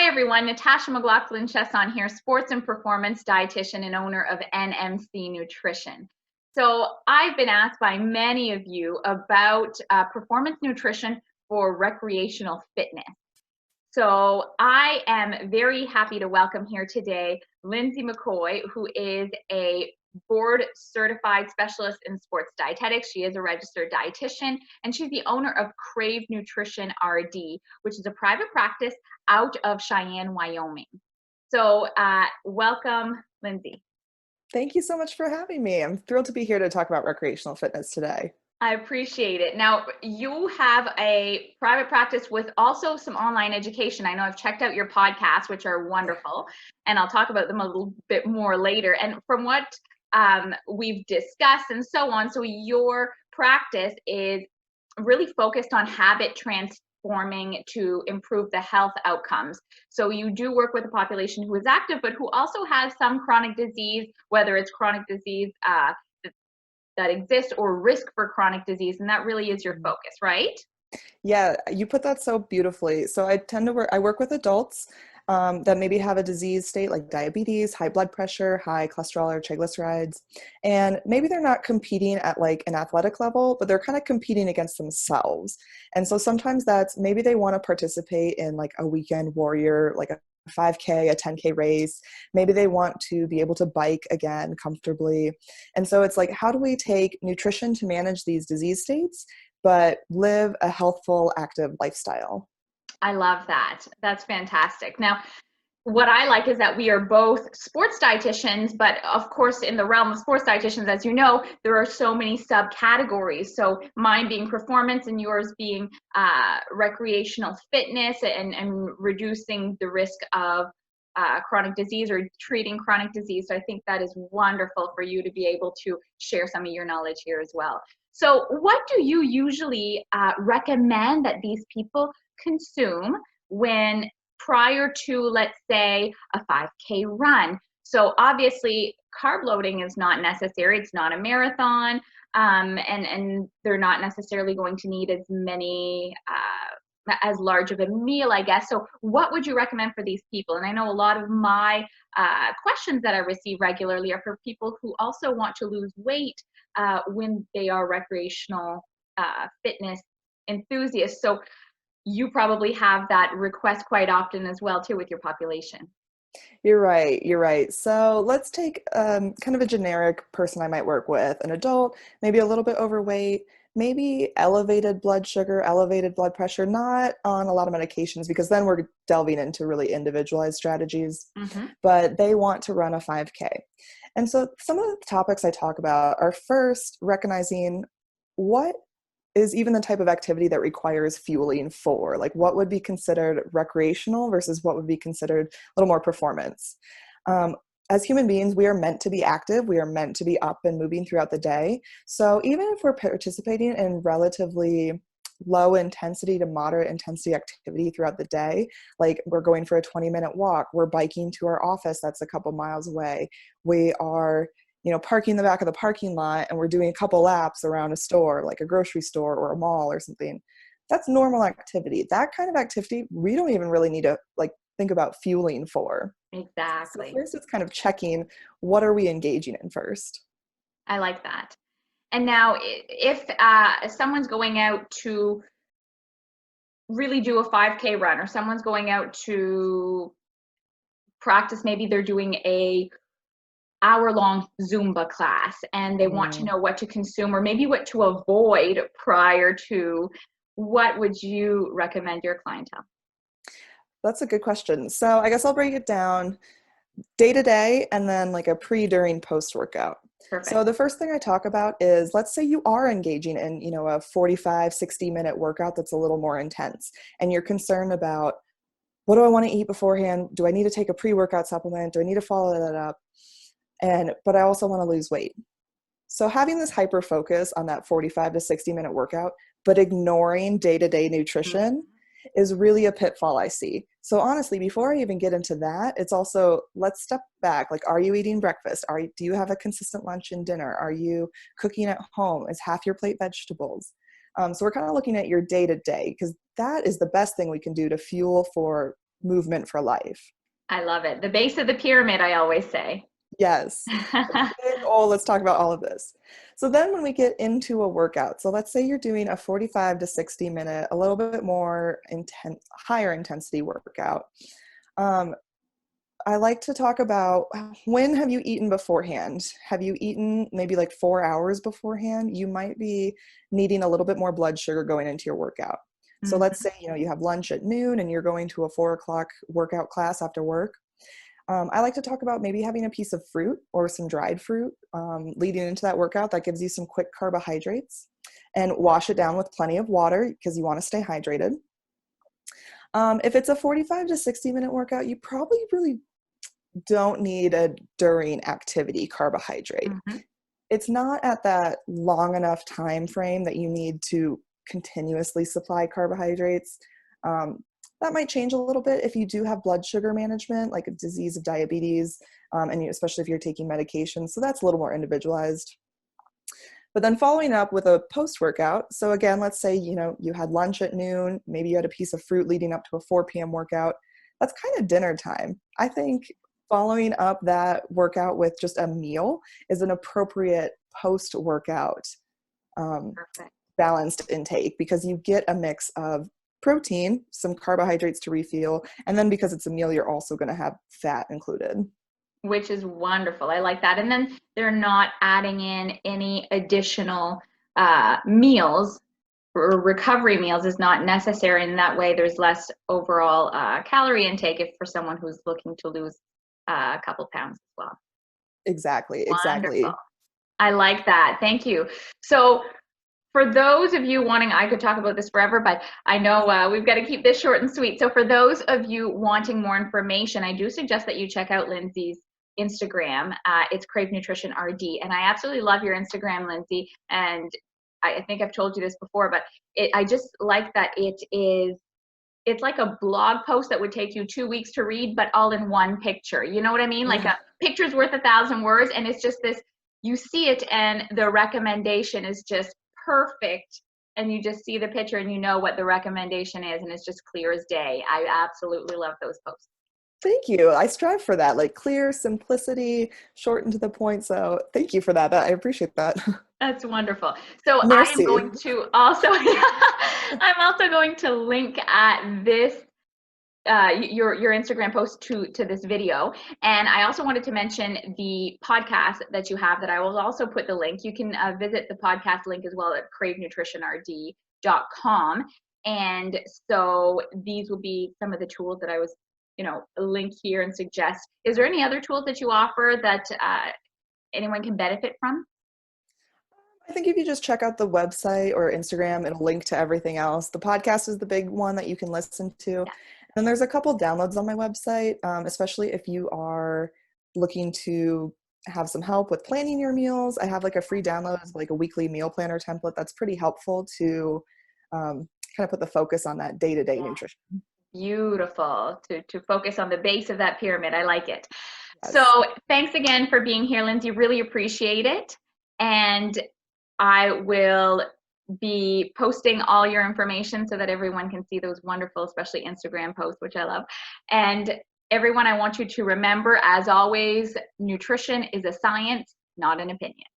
Hi everyone, Natasha McLaughlin-Chaisson here, sports and performance dietitian and owner of NMC Nutrition. So I've been asked by many of you about performance nutrition for recreational fitness. So I am very happy to welcome here today Lindsay McCoy, who is a board certified specialist in sports dietetics. She is a registered dietitian, and she's the owner of Crave Nutrition RD, which is a private practice out of Cheyenne, Wyoming. So welcome, Lindsay. Thank you so much for having me. I'm thrilled to be here to talk about recreational fitness today. I appreciate it. Now, you have a private practice with also some online education. I know I've checked out your podcasts, which are wonderful, and I'll talk about them a little bit more later. And from what we've discussed and so on, so your practice is really focused on habit transforming to improve the health outcomes. So you do work with a population who is active, but who also has some chronic disease, whether it's chronic disease that exists or risk for chronic disease, and that really is your focus, right? Yeah, you put that so beautifully. So I work with adults that maybe have a disease state like diabetes, high blood pressure, high cholesterol or triglycerides, and maybe they're not competing at like an athletic level, but they're kind of competing against themselves. And so sometimes that's maybe they want to participate in like a weekend warrior, like a 5K, a 10K race. Maybe they want to be able to bike again comfortably. And so it's like, how do we take nutrition to manage these disease states, but live a healthful, active lifestyle? I love that. That's fantastic. Now, what I like is that we are both sports dietitians, but of course, in the realm of sports dietitians, as you know, there are so many subcategories. So mine being performance and yours being recreational fitness and reducing the risk of chronic disease or treating chronic disease. So I think that is wonderful for you to be able to share some of your knowledge here as well. So what do you usually recommend that these people consume when prior to, let's say, a 5K run? So obviously carb loading is not necessary. It's not a marathon, and they're not necessarily going to need as large of a meal, I guess. So what would you recommend for these people? And I know a lot of my questions that I receive regularly are for people who also want to lose weight when they are recreational fitness enthusiasts. So you probably have that request quite often as well too with your population. You're right. You're right. So let's take kind of a generic person I might work with, an adult, maybe a little bit overweight, maybe elevated blood sugar, elevated blood pressure, not on a lot of medications because then we're delving into really individualized strategies, but they want to run a 5K. And so some of the topics I talk about are first recognizing what is even the type of activity that requires fueling for, like what would be considered recreational versus what would be considered a little more performance. As human beings, we are meant to be active. We are meant to be up and moving throughout the day. So even if we're participating in relatively low intensity to moderate intensity activity throughout the day, like we're going for a 20-minute walk, we're biking to our office that's a couple miles away, we are parking in the back of the parking lot and we're doing a couple laps around a store, like a grocery store or a mall or something. That's normal activity. That kind of activity, we don't even really need to think about fueling for. Exactly. So first it's kind of checking, what are we engaging in first? I like that. And now if someone's going out to really do a 5K run, or someone's going out to practice, maybe they're doing a hour-long Zumba class and they want to know what to consume or maybe what to avoid prior to, what would you recommend your clientele? That's a good question. So I guess I'll break it down day to day and then like a pre, during, post workout. Perfect. So the first thing I talk about is, let's say you are engaging in, a 45, 60-minute workout that's a little more intense and you're concerned about, what do I want to eat beforehand? Do I need to take a pre-workout supplement? Do I need to follow that up? But I also want to lose weight. So having this hyper focus on that 45 to 60-minute workout, but ignoring day-to-day nutrition is really a pitfall I see. So honestly, before I even get into that, it's also, let's step back. Like, are you eating breakfast? Do you have a consistent lunch and dinner? Are you cooking at home? Is half your plate vegetables? So we're kind of looking at your day-to-day, because that is the best thing we can do to fuel for movement for life. I love it. The base of the pyramid, I always say. Yes. Okay. Oh, let's talk about all of this. So then when we get into a workout, so let's say you're doing a 45 to 60 minute, a little bit more intense, higher intensity workout. I like to talk about, when have you eaten beforehand? Have you eaten maybe like 4 hours beforehand? You might be needing a little bit more blood sugar going into your workout. So let's say, you have lunch at noon and you're going to a 4 o'clock workout class after work. I like to talk about maybe having a piece of fruit or some dried fruit leading into that workout. That gives you some quick carbohydrates, and wash it down with plenty of water because you want to stay hydrated. If it's a 45 to 60 minute workout, you probably really don't need a during activity carbohydrate. It's not at that long enough time frame that you need to continuously supply carbohydrates. That might change a little bit if you do have blood sugar management, like a disease of diabetes, and especially if you're taking medication. So that's a little more individualized. But then following up with a post-workout. So again, let's say, you had lunch at noon, maybe you had a piece of fruit leading up to a 4 p.m. workout. That's kind of dinner time. I think following up that workout with just a meal is an appropriate post-workout balanced intake, because you get a mix of protein, some carbohydrates to refuel, and then because it's a meal, you're also going to have fat included. Which is wonderful. I like that. And then they're not adding in any additional meals, or recovery meals is not necessary. In that way, there's less overall calorie intake if for someone who's looking to lose a couple pounds as well. Exactly. Wonderful. I like that. Thank you. So for those of you wanting, I could talk about this forever, but I know we've got to keep this short and sweet. So for those of you wanting more information, I do suggest that you check out Lindsay's Instagram. It's Crave Nutrition RD. And I absolutely love your Instagram, Lindsay. And I think I've told you this before, but I just like that it's like a blog post that would take you 2 weeks to read, but all in one picture. You know what I mean? Like a picture's worth 1,000 words. And it's just this, you see it and the recommendation is just perfect. And you just see the picture and you know what the recommendation is. And it's just clear as day. I absolutely love those posts. Thank you. I strive for that, like clear, simplicity, short and to the point. So thank you for that. I appreciate that. That's wonderful. So Merci. I am going to also, I'm also going to link at this, your Instagram post to this video. And I also wanted to mention the podcast that you have that I will also put the link. You can visit the podcast link as well at cravenutritionrd.com. And so these will be some of the tools that I was, link here and suggest. Is there any other tools that you offer that anyone can benefit from? I think if you just check out the website or Instagram, it'll link to everything else. The podcast is the big one that you can listen to. Yeah. And there's a couple downloads on my website, especially if you are looking to have some help with planning your meals. I have like a free download, like a weekly meal planner template that's pretty helpful to kind of put the focus on that day-to-day nutrition. Beautiful, to focus on the base of that pyramid. I like it. Yes. So thanks again for being here, Lindsay. Really appreciate it. And I will be posting all your information so that everyone can see those wonderful, especially Instagram posts, which I love. And everyone, I want you to remember, as always, nutrition is a science, not an opinion.